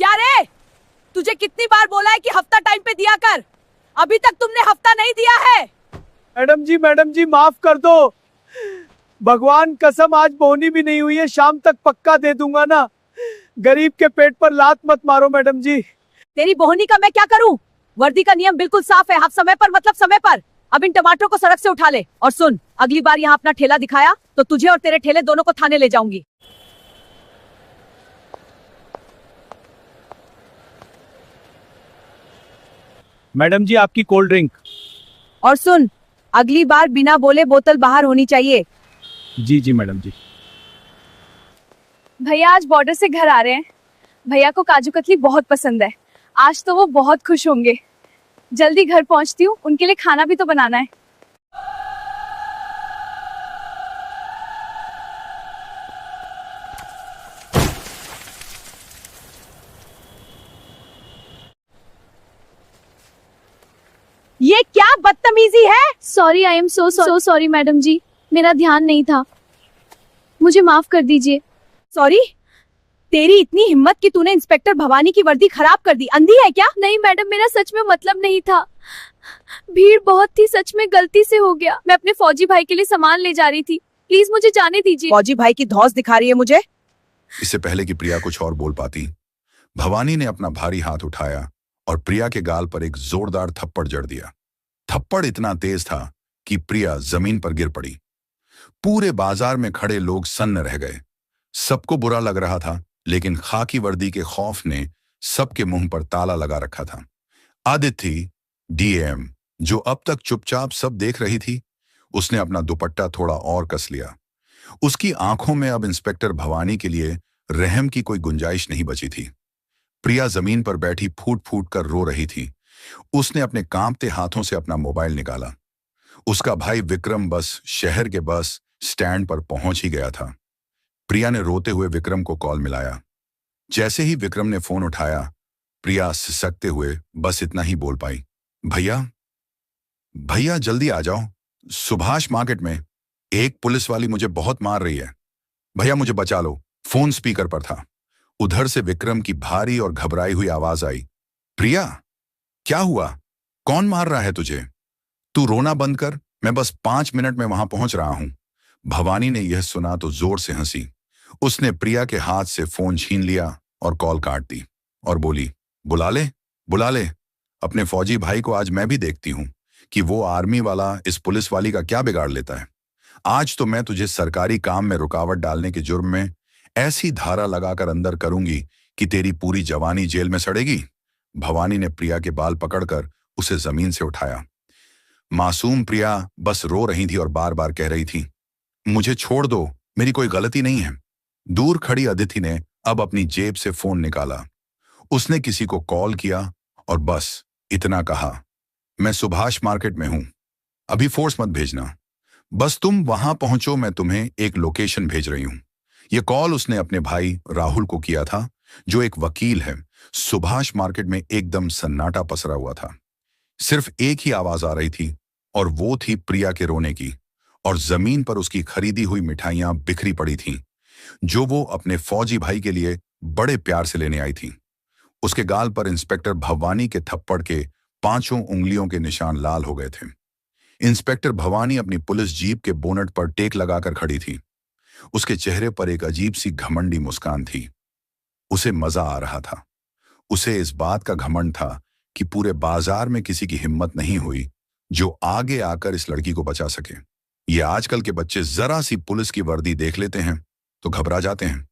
क्या रे, तुझे कितनी बार बोला है कि हफ्ता टाइम पे दिया कर, अभी तक तुमने हफ्ता नहीं दिया है। मैडम जी माफ कर दो। भगवान कसम आज बोनी भी नहीं हुई है, शाम तक पक्का दे दूंगा ना। गरीब के पेट पर लात मत मारो मैडम जी। तेरी बोहनी का मैं क्या करूं? वर्दी का नियम बिल्कुल साफ है, हाफ समय पर मतलब समय पर। अब इन टमाटरों को सड़क से उठा ले और सुन, अगली बार यहाँ अपना ठेला दिखाया तो तुझे और तेरे ठेले दोनों को थाने ले जाऊंगी। मैडम जी आपकी कोल्ड ड्रिंक। और सुन, अगली बार बिना बोले बोतल बाहर होनी चाहिए। जी मैडम जी। भैया आज बॉर्डर से घर आ रहे हैं। भैया को काजू कतली बहुत पसंद है, आज तो वो बहुत खुश होंगे। जल्दी घर पहुंचती हूँ, उनके लिए खाना भी तो बनाना है। ये क्या बदतमीजी है? Sorry, I am so sorry madam ji, मेरा ध्यान नहीं था, मुझे माफ कर दीजिए। सॉरी? तेरी इतनी हिम्मत कि तूने इंस्पेक्टर भवानी की वर्दी खराब कर दी, अंधी है क्या? नहीं मैडम, मेरा सच में मतलब नहीं था, भीड़ बहुत थी, सच में गलती से हो गया। मैं अपने फौजी भाई के लिए सामान ले जा रही थी, प्लीज मुझे जाने दीजिए। फौजी भाई की धौंस दिखा रही है मुझे। इससे पहले कि प्रिया कुछ और बोल पाती, भवानी ने अपना भारी हाथ उठाया और प्रिया के गाल पर एक जोरदार थप्पड़ जड़ दिया। थप्पड़ इतना तेज था कि प्रिया जमीन पर गिर पड़ी। पूरे बाजार में खड़े लोग सन्न रह गए। सबको बुरा लग रहा था, लेकिन खाकी वर्दी के खौफ ने सबके मुंह पर ताला लगा रखा था। आदित्य डीएम, जो अब तक चुपचाप सब देख रही थी, उसने अपना दुपट्टा थोड़ा और कस लिया। उसकी आंखों में अब इंस्पेक्टर भवानी के लिए रहम की कोई गुंजाइश नहीं बची थी। प्रिया जमीन पर बैठी फूट फूट कर रो रही थी। उसने अपने कांपते हाथों से अपना मोबाइल निकाला। उसका भाई विक्रम बस शहर के बस स्टैंड पर पहुंच ही गया था। प्रिया ने रोते हुए विक्रम को कॉल मिलाया। जैसे ही विक्रम ने फोन उठाया, प्रिया सिसकते हुए बस इतना ही बोल पाई, भैया जल्दी आ जाओ, सुभाष मार्केट में एक पुलिस वाली मुझे बहुत मार रही है, भैया मुझे बचा लो। फोन स्पीकर पर था। उधर से विक्रम की भारी और घबराई हुई आवाज आई, प्रिया क्या हुआ, कौन मार रहा है तुझे? तू रोना बंद कर, मैं बस 5 मिनट में वहां पहुंच रहा हूं। भवानी ने यह सुना तो जोर से हंसी। उसने प्रिया के हाथ से फोन छीन लिया और कॉल काट दी और बोली, बुला ले अपने फौजी भाई को, आज मैं भी देखती हूं कि वो आर्मी वाला इस पुलिस वाली का क्या बिगाड़ लेता है। आज तो मैं तुझे सरकारी काम में रुकावट डालने के जुर्म में ऐसी धारा लगाकर अंदर करूंगी कि तेरी पूरी जवानी जेल में सड़ेगी। भवानी ने प्रिया के बाल पकड़कर उसे जमीन से उठाया। मासूम प्रिया बस रो रही थी और बार बार कह रही थी, मुझे छोड़ दो, मेरी कोई गलती नहीं है। दूर खड़ी अदिति ने अब अपनी जेब से फोन निकाला। उसने किसी को कॉल किया और बस इतना कहा, मैं सुभाष मार्केट में हूं, अभी फोर्स मत भेजना, बस तुम वहां पहुंचो, मैं तुम्हें एक लोकेशन भेज रही हूं। यह कॉल उसने अपने भाई राहुल को किया था, जो एक वकील है। सुभाष मार्केट में एकदम सन्नाटा पसरा हुआ था। सिर्फ एक ही आवाज आ रही थी और वो थी प्रिया के रोने की, और जमीन पर उसकी खरीदी हुई मिठाइयां बिखरी पड़ी थीं, जो वो अपने फौजी भाई के लिए बड़े प्यार से लेने आई थी। उसके गाल पर इंस्पेक्टर भवानी के थप्पड़ के 5 उंगलियों के निशान लाल हो गए थे। इंस्पेक्टर भवानी अपनी पुलिस जीप के बोनट पर टेक लगाकर खड़ी थी। उसके चेहरे पर एक अजीब सी घमंडी मुस्कान थी। उसे मजा आ रहा था। उसे इस बात का घमंड था कि पूरे बाजार में किसी की हिम्मत नहीं हुई जो आगे आकर इस लड़की को बचा सके। ये आजकल के बच्चे जरा सी पुलिस की वर्दी देख लेते हैं तो घबरा जाते हैं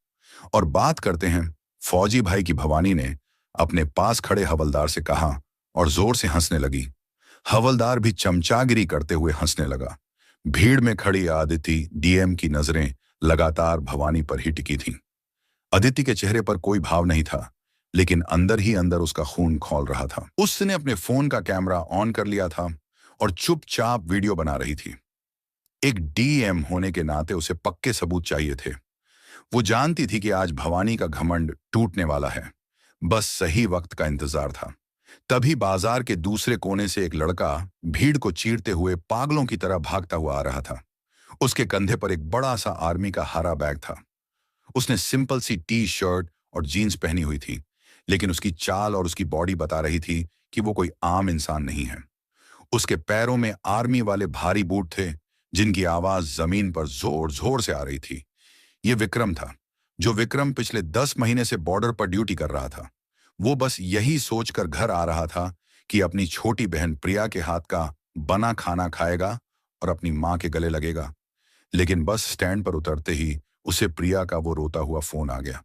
और बात करते हैं। फौजी भाई की भवानी ने अपने पास खड़े हवलदार से कहा और जोर से हंसने लगी। हवलदार भी चमचागिरी करते हुए हंसने लगा। भीड़ में खड़ी आदिति डीएम की नजरें लगातार भवानी पर ही टिकी थीं। अदिति के चेहरे पर कोई भाव नहीं था, लेकिन अंदर ही अंदर उसका खून खौल रहा था। उसने अपने फोन का कैमरा ऑन कर लिया था और चुपचाप वीडियो बना रही थी। एक डीएम होने के नाते उसे पक्के सबूत चाहिए थे। वो जानती थी कि आज भवानी का घमंड टूटने वाला है। बस सही वक्त का इंतजार था। तभी बाजार के दूसरे कोने से एक लड़का भीड़ को चीरते हुए पागलों की तरह भागता हुआ आ रहा था। उसके कंधे पर एक बड़ा सा आर्मी का हरा बैग था। उसने सिंपल सी टी शर्ट और जीन्स पहनी हुई थी, लेकिन उसकी चाल और उसकी बॉडी बता रही थी कि वो कोई आम इंसान नहीं है। उसके पैरों में आर्मी वाले भारी बूट थे, जिनकी आवाज जमीन पर जोर जोर से आ रही थी। ये विक्रम था, जो विक्रम पिछले 10 महीने से बॉर्डर पर ड्यूटी कर रहा था। वो बस यही सोचकर घर आ रहा था कि अपनी छोटी बहन प्रिया के हाथ का बना खाना खाएगा और अपनी मां के गले लगेगा। लेकिन बस स्टैंड पर उतरते ही उसे प्रिया का वो रोता हुआ फोन आ गया।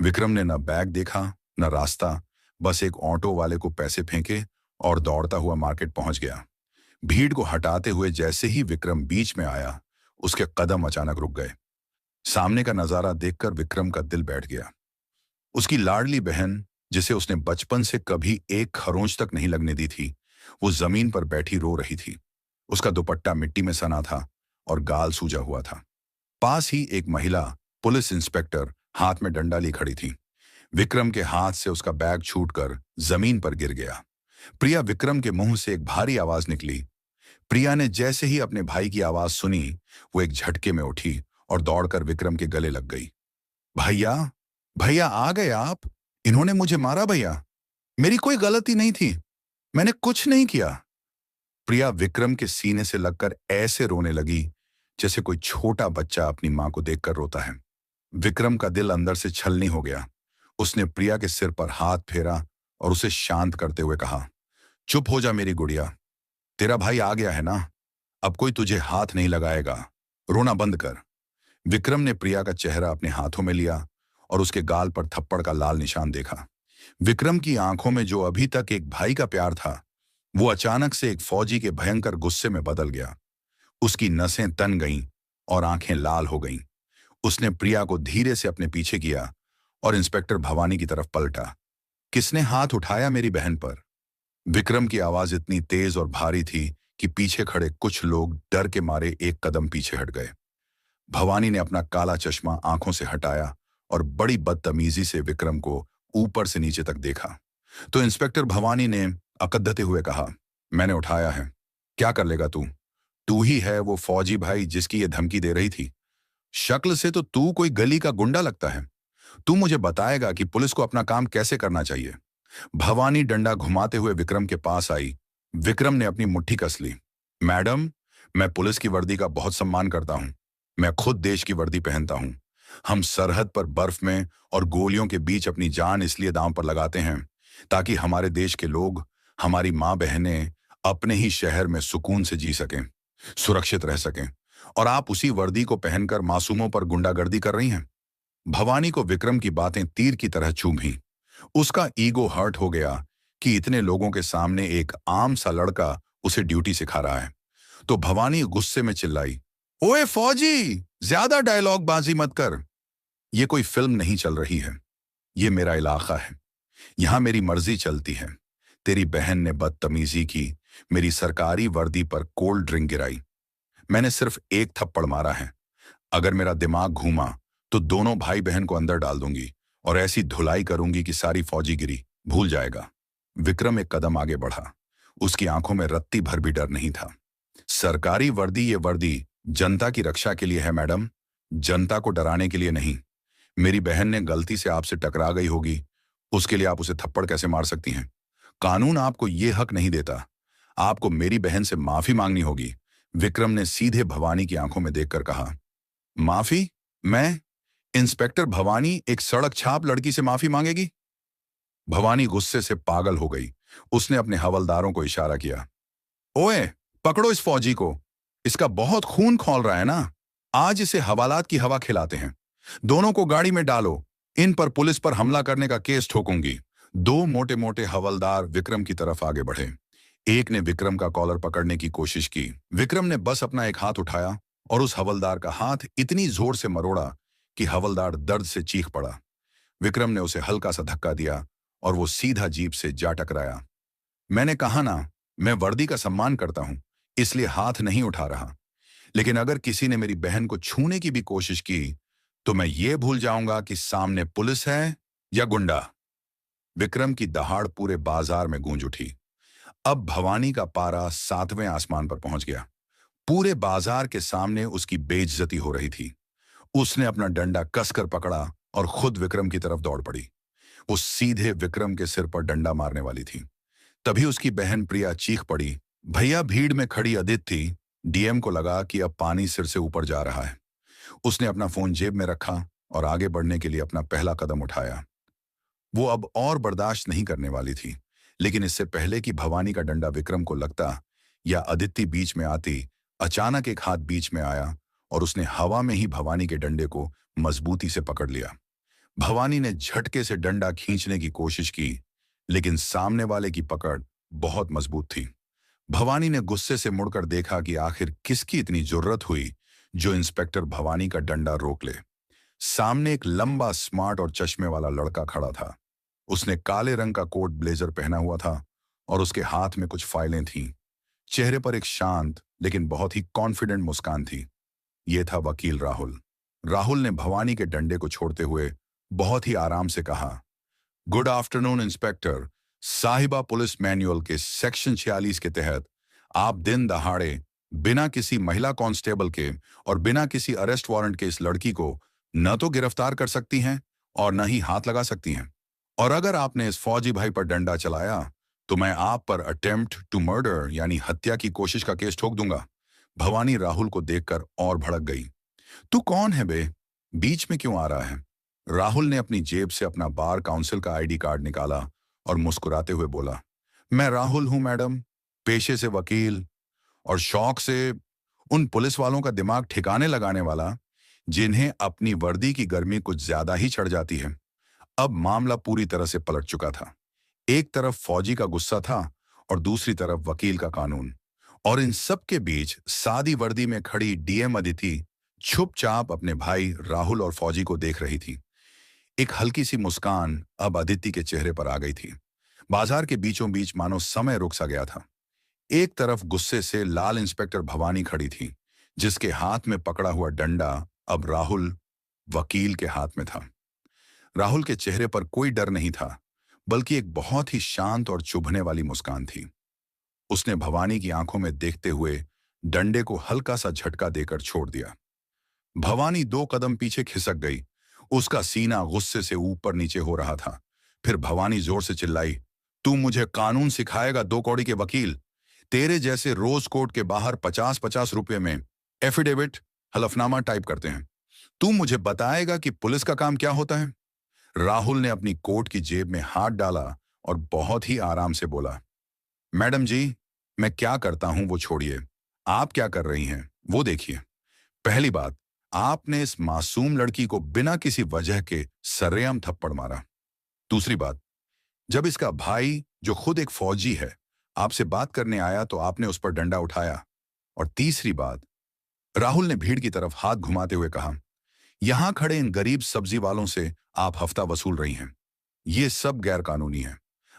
विक्रम ने न बैग देखा न रास्ता, बस एक ऑटो वाले को पैसे फेंके और दौड़ता हुआ मार्केट पहुंच गया। भीड़ को हटाते हुए जैसे ही विक्रम बीच में आया, उसके कदम अचानक रुक गए। सामने का नजारा देखकर विक्रम का दिल बैठ गया। उसकी लाडली बहन, जिसे उसने बचपन से कभी एक खरोंच तक नहीं लगने दी थी, वो जमीन पर बैठी रो रही थी। उसका दुपट्टा मिट्टी में सना था और गाल सूजा हुआ था। पास ही एक महिला पुलिस इंस्पेक्टर हाथ में डंडा ली खड़ी थी। विक्रम के हाथ से उसका बैग छूटकर जमीन पर गिर गया। प्रिया विक्रम के मुंह से एक भारी आवाज निकली। प्रिया ने जैसे ही अपने भाई की आवाज सुनी, वो एक झटके में उठी और दौड़कर विक्रम के गले लग गई। भैया, भैया आ गए आप? इन्होंने मुझे मारा भैया, मेरी कोई गलती नहीं थी, मैंने कुछ नहीं किया। प्रिया विक्रम के सीने से लगकर ऐसे रोने लगी जैसे कोई छोटा बच्चा अपनी मां को देखकर रोता है। विक्रम का दिल अंदर से छलनी हो गया। उसने प्रिया के सिर पर हाथ फेरा और उसे शांत करते हुए कहा, चुप हो जा मेरी गुड़िया, तेरा भाई आ गया है ना, अब कोई तुझे हाथ नहीं लगाएगा, रोना बंद कर। विक्रम ने प्रिया का चेहरा अपने हाथों में लिया और उसके गाल पर थप्पड़ का लाल निशान देखा। विक्रम की आंखों में जो अभी तक एक भाई का प्यार था, वो अचानक से एक फौजी के भयंकर गुस्से में बदल गया। उसकी नसें तन गईं और आंखें लाल हो गईं। उसने प्रिया को धीरे से अपने पीछे किया और इंस्पेक्टर भवानी की तरफ पलटा। किसने हाथ उठाया मेरी बहन पर? विक्रम की आवाज इतनी तेज और भारी थी कि पीछे खड़े कुछ लोग डर के मारे एक कदम पीछे हट गए। भवानी ने अपना काला चश्मा आंखों से हटाया और बड़ी बदतमीजी से विक्रम को ऊपर से नीचे तक देखा। तो इंस्पेक्टर भवानी ने अकदते हुए कहा, मैंने उठाया है, क्या कर लेगा तू? तू ही है वो फौजी भाई जिसकी ये धमकी दे रही थी। शक्ल से तो तू कोई गली का गुंडा लगता है। तू मुझे बताएगा कि पुलिस को अपना काम कैसे करना चाहिए। भवानी डंडा घुमाते हुए विक्रम के पास आई। विक्रम ने अपनी मुट्ठी कस ली। मैडम, मैं पुलिस की वर्दी का बहुत सम्मान करता हूं। मैं खुद देश की वर्दी पहनता हूं। हम सरहद पर बर्फ में और गोलियों के बीच अपनी जान इसलिए दांव पर लगाते हैं ताकि हमारे देश के लोग, हमारी मां बहनें अपने ही शहर में सुकून से जी सकें, सुरक्षित रह सकें। और आप उसी वर्दी को पहनकर मासूमों पर गुंडागर्दी कर रही हैं। भवानी को विक्रम की बातें तीर की तरह चुभी। उसका ईगो हर्ट हो गया कि इतने लोगों के सामने एक आम सा लड़का उसे ड्यूटी सिखा रहा है। तो भवानी गुस्से में चिल्लाई, ओए फौजी, ज्यादा डायलॉग बाजी मत कर। ये कोई फिल्म नहीं चल रही है, ये मेरा इलाका है, यहां मेरी मर्जी चलती है। तेरी बहन ने बदतमीजी की, मेरी सरकारी वर्दी पर कोल्ड ड्रिंक गिराई। मैंने सिर्फ एक थप्पड़ मारा है। अगर मेरा दिमाग घूमा तो दोनों भाई बहन को अंदर डाल दूंगी और ऐसी धुलाई करूंगी कि सारी फौजीगिरी भूल जाएगा। विक्रम एक कदम आगे बढ़ा। उसकी आंखों में रत्ती भर भी डर नहीं था। सरकारी वर्दी, ये वर्दी जनता की रक्षा के लिए है मैडम, जनता को डराने के लिए नहीं। मेरी बहन ने गलती से आपसे टकरा गई होगी, उसके लिए आप उसे थप्पड़ कैसे मार सकती हैं? कानून आपको यह हक नहीं देता। आपको मेरी बहन से माफी मांगनी होगी। विक्रम ने सीधे भवानी की आंखों में देखकर कहा। माफी? मैं? इंस्पेक्टर भवानी एक सड़क छाप लड़की से माफी मांगेगी? भवानी गुस्से से पागल हो गई। उसने अपने हवलदारों को इशारा किया, ओए पकड़ो इस फौजी को, इसका बहुत खून खौल रहा है ना, आज इसे हवालात की हवा खिलाते हैं। दोनों को गाड़ी में डालो, इन पर पुलिस पर हमला करने का केस ठोकूंगी। दो मोटे मोटे हवलदार विक्रम की तरफ आगे बढ़े। एक ने विक्रम का कॉलर पकड़ने की कोशिश की। विक्रम ने बस अपना एक हाथ उठाया और उस हवलदार का हाथ इतनी जोर से मरोड़ा कि हवलदार दर्द से चीख पड़ा। विक्रम ने उसे हल्का सा धक्का दिया और वो सीधा जीप से जा टकराया। मैंने कहा ना, मैं वर्दी का सम्मान करता हूं, इसलिए हाथ नहीं उठा रहा। लेकिन अगर किसी ने मेरी बहन को छूने की भी कोशिश की तो मैं ये भूल जाऊंगा कि सामने पुलिस है या गुंडा। विक्रम की दहाड़ पूरे बाजार में गूंज उठी। अब भवानी का पारा 7वें आसमान पर पहुंच गया। पूरे बाजार के सामने उसकी बेइज्जती हो रही थी। उसने अपना डंडा कसकर पकड़ा और खुद विक्रम की तरफ दौड़ पड़ी। वो सीधे विक्रम के सिर पर डंडा मारने वाली थी। तभी उसकी बहन प्रिया चीख पड़ी। भैया भीड़ में खड़ी अदिति डीएम को लगा कि अब पानी सिर से ऊपर जा रहा है। उसने अपना फोन जेब में रखा और आगे बढ़ने के लिए अपना पहला कदम उठाया। वो अब और बर्दाश्त नहीं करने वाली थी, लेकिन इससे पहले कि भवानी का डंडा विक्रम को लगता या अदिति बीच में आती, अचानक एक हाथ बीच में आया और उसने हवा में ही भवानी के डंडे को मजबूती से पकड़ लिया। भवानी ने झटके से डंडा खींचने की कोशिश की, लेकिन सामने वाले की पकड़ बहुत मजबूत थी। भवानी ने गुस्से से मुड़कर देखा कि आखिर किसकी इतनी जुर्रत हुई जो इंस्पेक्टर भवानी का डंडा रोक ले। सामने एक लंबा, स्मार्ट और चश्मे वाला लड़का खड़ा था। उसने काले रंग का कोट ब्लेजर पहना हुआ था और उसके हाथ में कुछ फाइलें थीं। चेहरे पर एक शांत लेकिन बहुत ही कॉन्फिडेंट मुस्कान थी। यह था वकील राहुल। राहुल ने भवानी के डंडे को छोड़ते हुए बहुत ही आराम से कहा, गुड आफ्टरनून इंस्पेक्टर। साहिबा पुलिस मैनुअल के सेक्शन 46 के तहत आप दिन दहाड़े बिना किसी महिला कांस्टेबल के और बिना किसी अरेस्ट वारंट के इस लड़की को न तो गिरफ्तार कर सकती हैं और न ही हाथ लगा सकती हैं। और अगर आपने इस फौजी भाई पर डंडा चलाया तो मैं आप पर अटेम्प्ट टू मर्डर यानी हत्या की कोशिश का केस ठोक दूंगा। भवानी राहुल को देखकर और भड़क गई। तू कौन है बे? बीच में क्यों आ रहा है? राहुल ने अपनी जेब से अपना बार काउंसिल का आईडी कार्ड निकाला और मुस्कुराते हुए बोला, मैं राहुल हूं मैडम, पेशे से वकील और शौक से उन पुलिस वालों का दिमाग ठिकाने लगाने वाला जिन्हें अपनी वर्दी की गर्मी कुछ ज्यादा ही चढ़ जाती है। अब मामला पूरी तरह से पलट चुका था। एक तरफ फौजी का गुस्सा था और दूसरी तरफ वकील का कानून, और इन सब के बीच सादी वर्दी में खड़ी डीएम अदिति चुपचाप अपने भाई राहुल और फौजी को देख रही थी। एक हल्की सी मुस्कान अब अदिति के चेहरे पर आ गई थी। बाजार के बीचों बीच मानो समय रुक सा गया था। एक तरफ गुस्से से लाल इंस्पेक्टर भवानी खड़ी थी, जिसके हाथ में पकड़ा हुआ डंडा अब राहुल वकील के हाथ में था। राहुल के चेहरे पर कोई डर नहीं था, बल्कि एक बहुत ही शांत और चुभने वाली मुस्कान थी। उसने भवानी की आंखों में देखते हुए डंडे को हल्का सा झटका देकर छोड़ दिया। भवानी 2 कदम पीछे खिसक गई। उसका सीना गुस्से से ऊपर नीचे हो रहा था। फिर भवानी जोर से चिल्लाई, तू मुझे कानून सिखाएगा 2 कौड़ी के वकील? तेरे जैसे रोज कोर्ट के बाहर 50-50 रुपए में एफिडेविट हलफनामा टाइप करते हैं। तू मुझे बताएगा कि पुलिस का काम क्या होता है? राहुल ने अपनी कोट की जेब में हाथ डाला और बहुत ही आराम से बोला, मैडम जी, मैं क्या करता हूं वो छोड़िए, आप क्या कर रही हैं वो देखिए। पहली बात, आपने इस मासूम लड़की को बिना किसी वजह के सरेआम थप्पड़ मारा। दूसरी बात, जब इसका भाई जो खुद एक फौजी है आपसे बात करने आया तो आपने उस पर डंडा उठाया। और तीसरी बात, राहुल ने भीड़ की तरफ हाथ घुमाते हुए कहा, यहां खड़े इन गरीब सब्जी वालों से आप हफ्ता वसूल रही हैं। ये सब गैर कानूनी है।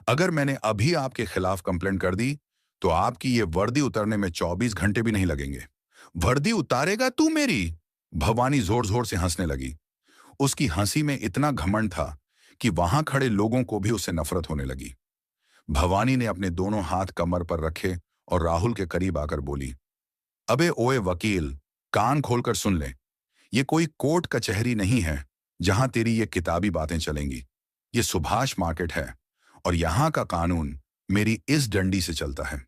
अगर मैंने अभी आपके खिलाफ कंप्लेंट कर दी तो आपकी ये वर्दी उतरने में 24 घंटे भी नहीं लगेंगे। वर्दी उतारेगा तू मेरी? भवानी जोर जोर से हंसने लगी। उसकी हंसी में इतना घमंड था कि वहां खड़े लोगों को भी उससे नफरत होने लगी। भवानी ने अपने दोनों हाथ कमर पर रखे और राहुल के करीब आकर बोली, अबे ओए वकील, कान खोलकर सुन ले। ये कोई कोर्ट कचहरी नहीं है जहां तेरी ये किताबी बातें चलेंगी। ये सुभाष मार्केट है और यहां का कानून मेरी इस डंडी से चलता है।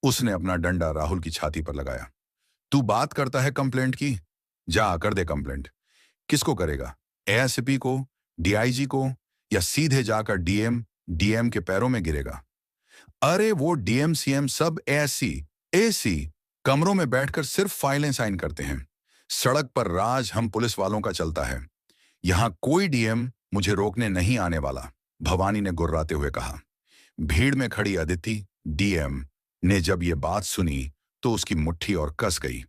उसने अपना डंडा राहुल की छाती पर लगाया। तू बात करता है कंप्लेंट की? जा कर दे कंप्लेंट। किसको करेगा? एएसपी को, डीआईजी को, या सीधे जाकर डीएम के पैरों में गिरेगा? अरे वो डीएम सीएम सब एसी कमरों में बैठकर सिर्फ फाइलें साइन करते हैं। सड़क पर राज हम पुलिस वालों का चलता है। यहां कोई डीएम मुझे रोकने नहीं आने वाला, भवानी ने गुर्राते हुए कहा। भीड़ में खड़ी अदिति डीएम ने जब ये बात सुनी तो उसकी मुट्ठी और कस गई।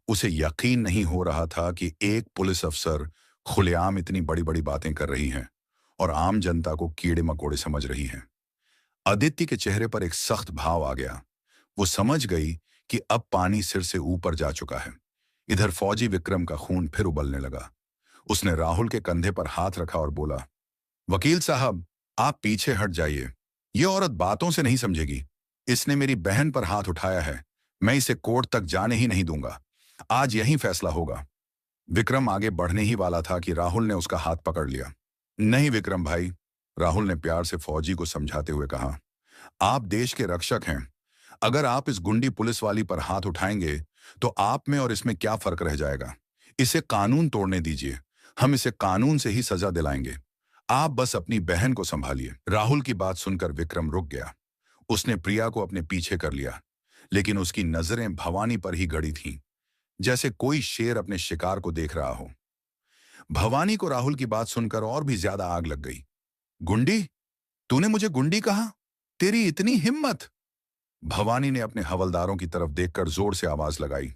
उसे यकीन नहीं हो रहा था कि एक पुलिस अफसर खुलेआम इतनी बड़ी बड़ी बातें कर रही हैं और आम जनता को कीड़े मकोड़े समझ रही है। अदिति के चेहरे पर एक सख्त भाव आ गया। वो समझ गई कि अब पानी सिर से ऊपर जा चुका है। इधर फौजी विक्रम का खून फिर उबलने लगा। उसने राहुल के कंधे पर हाथ रखा और बोला, वकील साहब, आप पीछे हट जाइए। ये औरत बातों से नहीं समझेगी। इसने मेरी बहन पर हाथ उठाया है। मैं इसे कोर्ट तक जाने ही नहीं दूंगा। आज यही फैसला होगा। विक्रम आगे बढ़ने ही वाला था कि राहुल ने उसका हाथ पकड़ लिया। नहीं विक्रम भाई, राहुल ने प्यार से फौजी को समझाते हुए कहा, आप देश के रक्षक हैं। अगर आप इस गुंडी पुलिस वाली पर हाथ उठाएंगे तो आप में और इसमें क्या फर्क रह जाएगा। इसे कानून तोड़ने दीजिए, हम इसे कानून से ही सजा दिलाएंगे। आप बस अपनी बहन को संभालिए। राहुल की बात सुनकर विक्रम रुक गया। उसने प्रिया को अपने पीछे कर लिया, लेकिन उसकी नजरें भवानी पर ही गड़ी थीं, जैसे कोई शेर अपने शिकार को देख रहा हो। भवानी को राहुल की बात सुनकर और भी ज्यादा आग लग गई। गुंडी? तूने मुझे गुंडी कहा? तेरी इतनी हिम्मत? भवानी ने अपने हवलदारों की तरफ देखकर जोर से आवाज लगाई।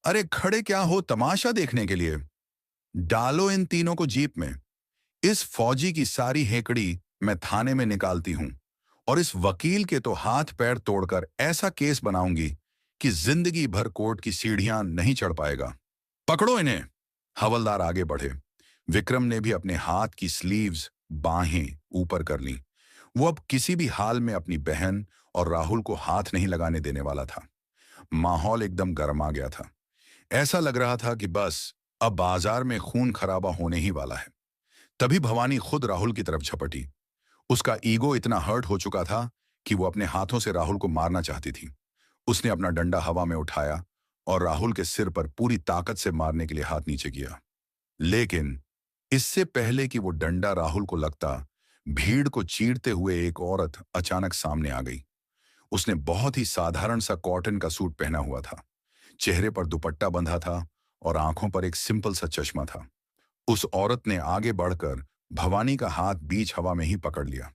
अरे खड़े क्या हो तमाशा देखने के लिए? डालो इन तीनों को जीप में। इस फौजी की सारी हेकड़ी मैं थाने में निकालती हूं और इस वकील के तो हाथ पैर तोड़कर ऐसा केस बनाऊंगी कि जिंदगी भर कोर्ट की सीढ़ियां नहीं चढ़ पाएगा। पकड़ो इन्हें। हवलदार आगे बढ़े। विक्रम ने भी अपने हाथ की स्लीव्स, बाहें ऊपर कर लीं। वो अब किसी भी हाल में अपनी बहन और राहुल को हाथ नहीं लगाने देने वाला था। माहौल एकदम गर्मा गया था। ऐसा लग रहा था कि बस अब बाजार में खून खराबा होने ही वाला है। तभी भवानी खुद राहुल की तरफ झपटी। उसका ईगो इतना हर्ट हो चुका था कि वो अपने हाथों से राहुल को मारना चाहती थी। उसने अपना डंडा हवा में उठाया और राहुल के सिर पर पूरी ताकत से मारने के लिए हाथ नीचे किया। लेकिन इससे पहले कि वो डंडा राहुल को लगता, भीड़ को चीरते हुए एक औरत अचानक सामने आ गई। उसने बहुत ही साधारण सा कॉटन का सूट पहना हुआ था, चेहरे पर दुपट्टा बंधा था और आंखों पर एक सिंपल सा चश्मा था। उस औरत ने आगे बढ़कर भवानी का हाथ बीच हवा में ही पकड़ लिया।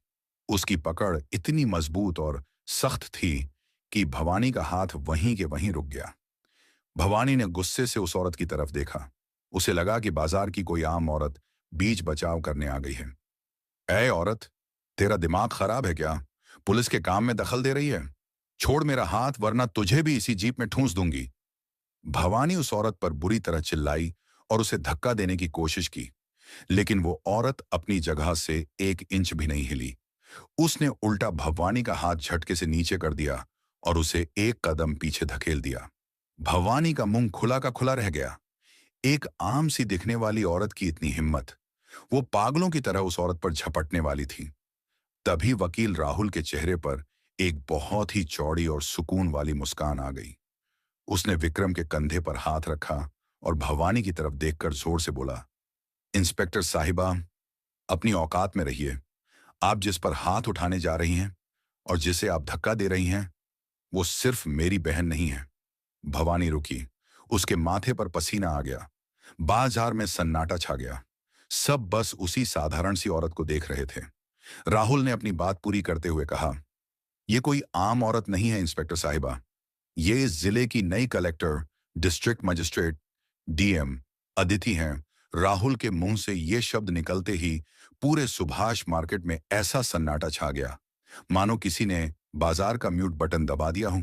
उसकी पकड़ इतनी मजबूत और सख्त थी कि भवानी का हाथ वहीं के वहीं रुक गया। भवानी ने गुस्से से उस औरत की तरफ देखा। उसे लगा कि बाजार की कोई आम औरत बीच बचाव करने आ गई है। ऐ औरत, तेरा दिमाग खराब है क्या? पुलिस के काम में दखल दे रही है? छोड़ मेरा हाथ, वरना तुझे भी इसी जीप में ठूंस दूंगी। भवानी उस औरत पर बुरी तरह चिल्लाई और उसे धक्का देने की कोशिश की, लेकिन वो औरत अपनी जगह से 1 इंच भी नहीं हिली। उसने उल्टा भवानी का हाथ झटके से नीचे कर दिया और उसे 1 कदम पीछे धकेल दिया। भवानी का मुंह खुला का खुला रह गया। एक आम सी दिखने वाली औरत की इतनी हिम्मत! वो पागलों की तरह उस औरत पर झपटने वाली थी। तभी वकील राहुल के चेहरे पर एक बहुत ही चौड़ी और सुकून वाली मुस्कान आ गई। उसने विक्रम के कंधे पर हाथ रखा और भवानी की तरफ देखकर जोर से बोला, इंस्पेक्टर साहिबा, अपनी औकात में रहिए। आप जिस पर हाथ उठाने जा रही हैं और जिसे आप धक्का दे रही हैं, वो सिर्फ मेरी बहन नहीं है। भवानी रुकी। उसके माथे पर पसीना आ गया। बाजार में सन्नाटा छा गया। सब बस उसी साधारण सी औरत को देख रहे थे। राहुल ने अपनी बात पूरी करते हुए कहा, यह कोई आम औरत नहीं है इंस्पेक्टर साहिबा। ये इस जिले की नई collector, district magistrate, DM Aditi हैं। राहुल के मुंह से ये शब्द निकलते ही पूरे सुभाष मार्केट में ऐसा सन्नाटा छा गया, मानो किसी ने बाजार का म्यूट बटन दबा दिया हो।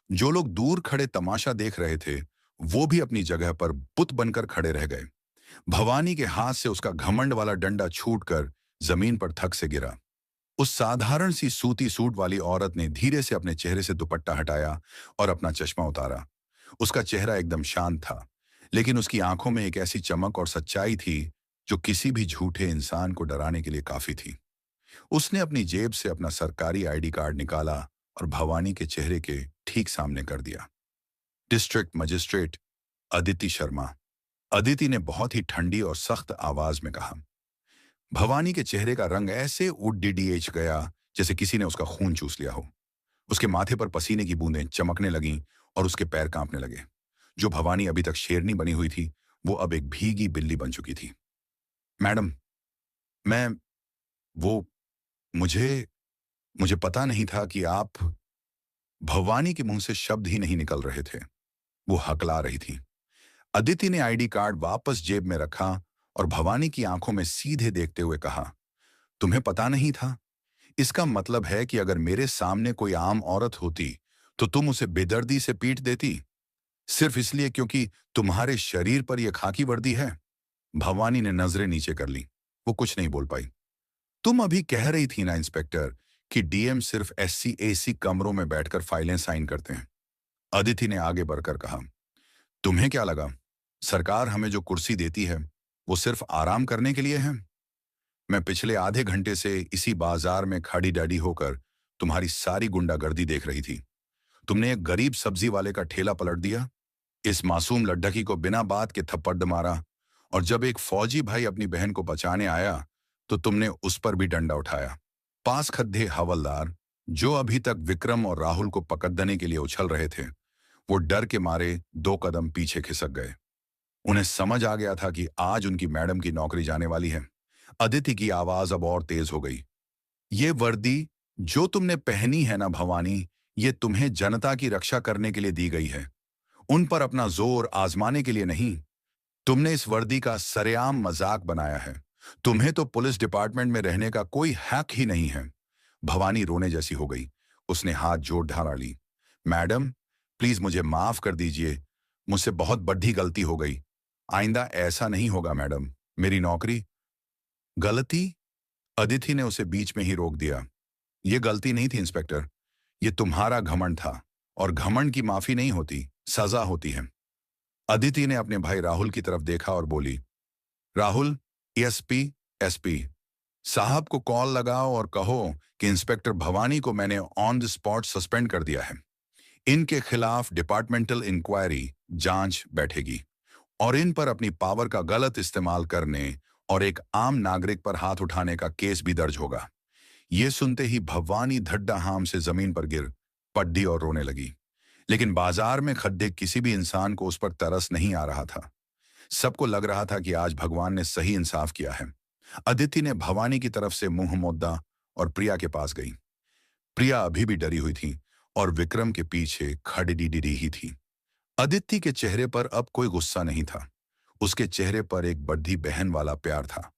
जो लोग दूर खड़े तमाशा देख रहे थे, वो भी अपनी जगह पर बुत बनकर खड़े रह गए। भवानी के हाथ से उसका घमंड वाला डंडा छूटकर जमीन पर थक से गिरा। उस साधारण सी सूती सूट वाली औरत ने धीरे से अपने चेहरे से दुपट्टा हटाया और अपना चश्मा उतारा। उसका चेहरा एकदम शांत था, लेकिन उसकी आंखों में एक ऐसी चमक और सच्चाई थी जो किसी भी झूठे इंसान को डराने के लिए काफी थी। उसने अपनी जेब से अपना सरकारी आईडी कार्ड निकाला और भवानी के चेहरे के ठीक सामने कर दिया। District magistrate Aditi Sharma. अदिति ने बहुत ही ठंडी और सख्त आवाज में कहा। भवानी के चेहरे का रंग ऐसे उड़ीच गया जैसे किसी ने उसका खून चूस लिया हो। उसके माथे पर पसीने की बूंदें चमकने लगीं और उसके पैर कांपने लगे। जो भवानी अभी तक शेरनी बनी हुई थी, वो अब एक भीगी बिल्ली बन चुकी थी। मैडम, मुझे पता नहीं था कि आप। भवानी के मुंह से शब्द ही नहीं निकल रहे थे। वो हकला रही थी। अदिति ने आईडी कार्ड वापस जेब में रखा और भवानी की आंखों में सीधे देखते हुए कहा, तुम्हें पता नहीं था? इसका मतलब है कि अगर मेरे सामने कोई आम औरत होती तो तुम उसे बेदर्दी से पीट देती, सिर्फ इसलिए क्योंकि तुम्हारे शरीर पर यह खाकी वर्दी है। भवानी ने नजरें नीचे कर ली। वो कुछ नहीं बोल पाई। तुम अभी कह रही थी ना इंस्पेक्टर कि डीएम सिर्फ एससी एसी कमरों में बैठकर फाइलें साइन करते हैं। अदिति ने आगे बढ़कर कहा, तुम्हें क्या लगा सरकार हमें जो कुर्सी देती है वो सिर्फ आराम करने के लिए है? मैं पिछले आधे घंटे से इसी बाजार में खाड़ी डाडी होकर तुम्हारी सारी गुंडागर्दी देख रही थी। तुमने एक गरीब सब्जी वाले का ठेला पलट दिया, इस मासूम लड्ढकी को बिना बात के थप्पड़ मारा, और जब एक फौजी भाई अपनी बहन को बचाने आया तो तुमने उस पर भी डंडा उठाया। पास खद्दे हवलदार, जो अभी तक विक्रम और राहुल को पकड़ने के लिए उछल रहे थे, वो डर के मारे 2 कदम पीछे खिसक गए। उन्हें समझ आ गया था कि आज उनकी मैडम की नौकरी जाने वाली है। अदिति की आवाज अब और तेज हो गई। ये वर्दी जो तुमने पहनी है ना भवानी, ये तुम्हें जनता की रक्षा करने के लिए दी गई है, उन पर अपना जोर आजमाने के लिए नहीं। तुमने इस वर्दी का सरेआम मजाक बनाया है। तुम्हें तो पुलिस डिपार्टमेंट में रहने का कोई हक ही नहीं है। भवानी रोने जैसी हो गई। उसने हाथ जोड़ ढाला ली। मैडम, प्लीज मुझे माफ कर दीजिए, मुझसे बहुत बड़ी गलती हो गई। आइंदा ऐसा नहीं होगा मैडम। मेरी नौकरी। गलती? अदिति ने उसे बीच में ही रोक दिया। यह गलती नहीं थी इंस्पेक्टर, यह तुम्हारा घमंड था, और घमंड की माफी नहीं होती, सजा होती है। अदिति ने अपने भाई राहुल की तरफ देखा और बोली, राहुल, एसपी साहब को कॉल लगाओ और कहो कि इंस्पेक्टर भवानी को मैंने ऑन द स्पॉट सस्पेंड कर दिया है। इनके खिलाफ डिपार्टमेंटल इंक्वायरी जांच बैठेगी और इन पर अपनी पावर का गलत इस्तेमाल करने और एक आम नागरिक पर हाथ उठाने का केस भी दर्ज होगा। ये सुनते ही भवानी धड्डा हाम से जमीन पर गिर पड्डी और रोने लगी। लेकिन बाजार में खड्डे किसी भी इंसान को उस पर तरस नहीं आ रहा था। सबको लग रहा था कि आज भगवान ने सही इंसाफ किया है। अदिति ने भवानी की तरफ से मुंह मोद्दा और प्रिया के पास गई। प्रिया अभी भी डरी हुई थी और विक्रम के पीछे खड़ी ही थी। अदिति के चेहरे पर अब कोई गुस्सा नहीं था। उसके चेहरे पर एक बड़ी बहन वाला प्यार था।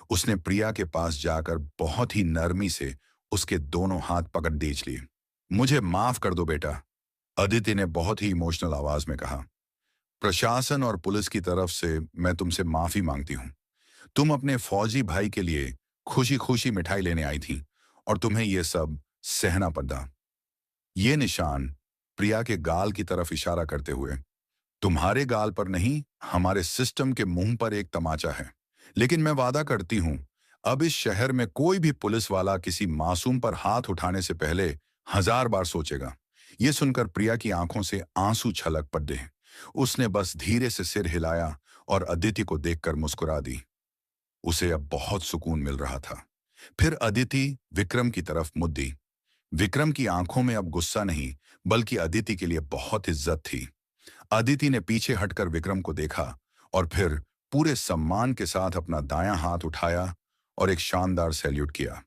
उसने प्रिया के पास जाकर बहुत ही नरमी से उसके दोनों हाथ पकड़ दींच लिए। मुझे माफ कर दो बेटा, अदिति ने बहुत ही इमोशनल आवाज में कहा। प्रशासन और पुलिस की तरफ से मैं तुमसे माफी मांगती हूं। तुम अपने फौजी भाई के लिए खुशी खुशी मिठाई लेने आई थी और तुम्हें यह सब सहना पड़ा। ये निशान, प्रिया के गाल की तरफ इशारा करते हुए, तुम्हारे गाल पर नहीं, हमारे सिस्टम के मुंह पर एक तमाचा है। लेकिन मैं वादा करती हूं, अब इस शहर में कोई भी पुलिस वाला किसी मासूम पर हाथ उठाने से पहले 1000 बार सोचेगा। यह सुनकर प्रिया की आंखों से आंसू छलक पड़े। उसने बस धीरे से सिर हिलाया और अदिति को देखकर मुस्कुरा दी। उसे अब बहुत सुकून मिल रहा था। फिर अदिति विक्रम की तरफ मुद्दी। विक्रम की आंखों में अब गुस्सा नहीं, बल्कि अदिति के लिए बहुत इज्जत थी। अदिति ने पीछे हटकर विक्रम को देखा और फिर पूरे सम्मान के साथ अपना दायां हाथ उठाया और एक शानदार सैल्यूट किया।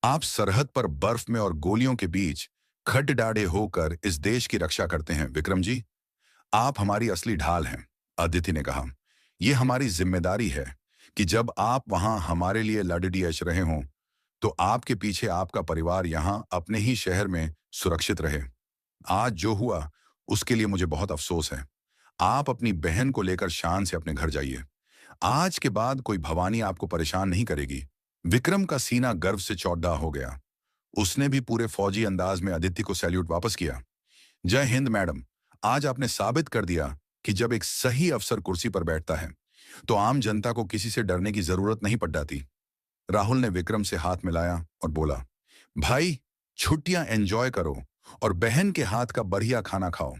आप सरहद पर बर्फ में और गोलियों के बीच खड्डाढ़े होकर इस देश की रक्षा करते हैं विक्रम जी। आप हमारी असली ढाल हैं, अदिति ने कहा। यह हमारी जिम्मेदारी है कि जब आप वहां हमारे लिए लड़डियच रहे हों तो आपके पीछे आपका परिवार यहां अपने ही शहर में सुरक्षित रहे। आज जो हुआ उसके लिए मुझे बहुत अफसोस है। आप अपनी बहन को लेकर शान से अपने घर जाइए। आज के बाद कोई भवानी आपको परेशान नहीं करेगी। विक्रम का सीना गर्व से चौड़ा हो गया। उसने भी पूरे फौजी अंदाज में अदिति को सैल्यूट वापस किया। जय हिंद मैडम, आज आपने साबित कर दिया कि जब एक सही अफसर कुर्सी पर बैठता है तो आम जनता को किसी से डरने की जरूरत नहीं पड़ जाती। राहुल ने विक्रम से हाथ मिलाया और बोला, भाई छुट्टियां एंजॉय करो और बहन के हाथ का बढ़िया खाना खाओ।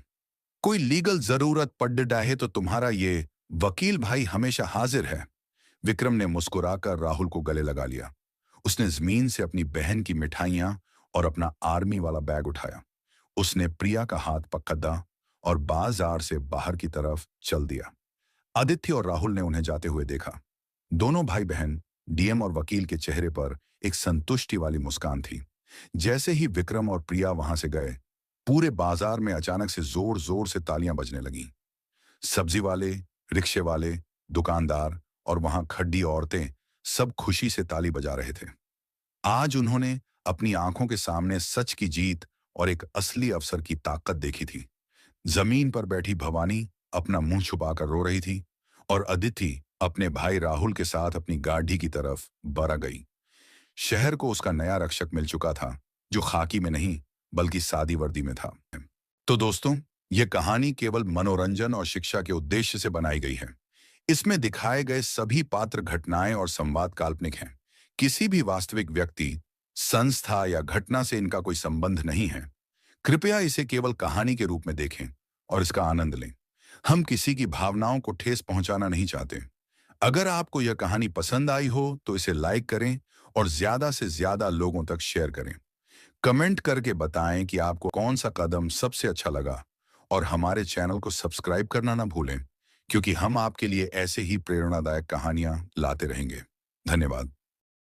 कोई लीगल जरूरत पड़ जाए तो तुम्हारा ये वकील भाई हमेशा हाजिर है। विक्रम ने मुस्कुराकर राहुल को गले लगा लिया। उसने जमीन से अपनी बहन की मिठाइयां और अपना आर्मी वाला बैग उठाया। उसने प्रिया का हाथ पकड़ा और बाजार से बाहर की तरफ चल दिया। आदित्य और राहुल ने उन्हें जाते हुए देखा। दोनों भाई बहन, डीएम और वकील के चेहरे पर एक संतुष्टि वाली मुस्कान थी। जैसे ही विक्रम और प्रिया वहां से गए, पूरे बाजार में अचानक से जोर जोर से तालियां बजने लगीं। सब्जी वाले, रिक्शे वाले, दुकानदार और वहां खड्डी औरतें सब खुशी से ताली बजा रहे थे। आज उन्होंने अपनी आंखों के सामने सच की जीत और एक असली अफसर की ताकत देखी थी। जमीन पर बैठी भवानी अपना मुंह छुपाकर रो रही थी और अदिति अपने भाई राहुल के साथ अपनी गाड़ी की तरफ बरा गई। शहर को उसका नया रक्षक मिल चुका था, जो खाकी में नहीं बल्कि सादी वर्दी में था। तो दोस्तों, यह कहानी केवल मनोरंजन और शिक्षा के उद्देश्य से बनाई गई है। इसमें दिखाए गए सभी पात्र, घटनाएं और संवाद काल्पनिक हैं। किसी भी वास्तविक व्यक्ति, संस्था या घटना से इनका कोई संबंध नहीं है। कृपया इसे केवल कहानी के रूप में देखें और इसका आनंद लें। हम किसी की भावनाओं को ठेस पहुंचाना नहीं चाहते। अगर आपको यह कहानी पसंद आई हो तो इसे लाइक करें और ज्यादा से ज्यादा लोगों तक शेयर करें। कमेंट करके बताएं कि आपको कौन सा कदम सबसे अच्छा लगा और हमारे चैनल को सब्सक्राइब करना ना भूलें, क्योंकि हम आपके लिए ऐसे ही प्रेरणादायक कहानियां लाते रहेंगे। धन्यवाद।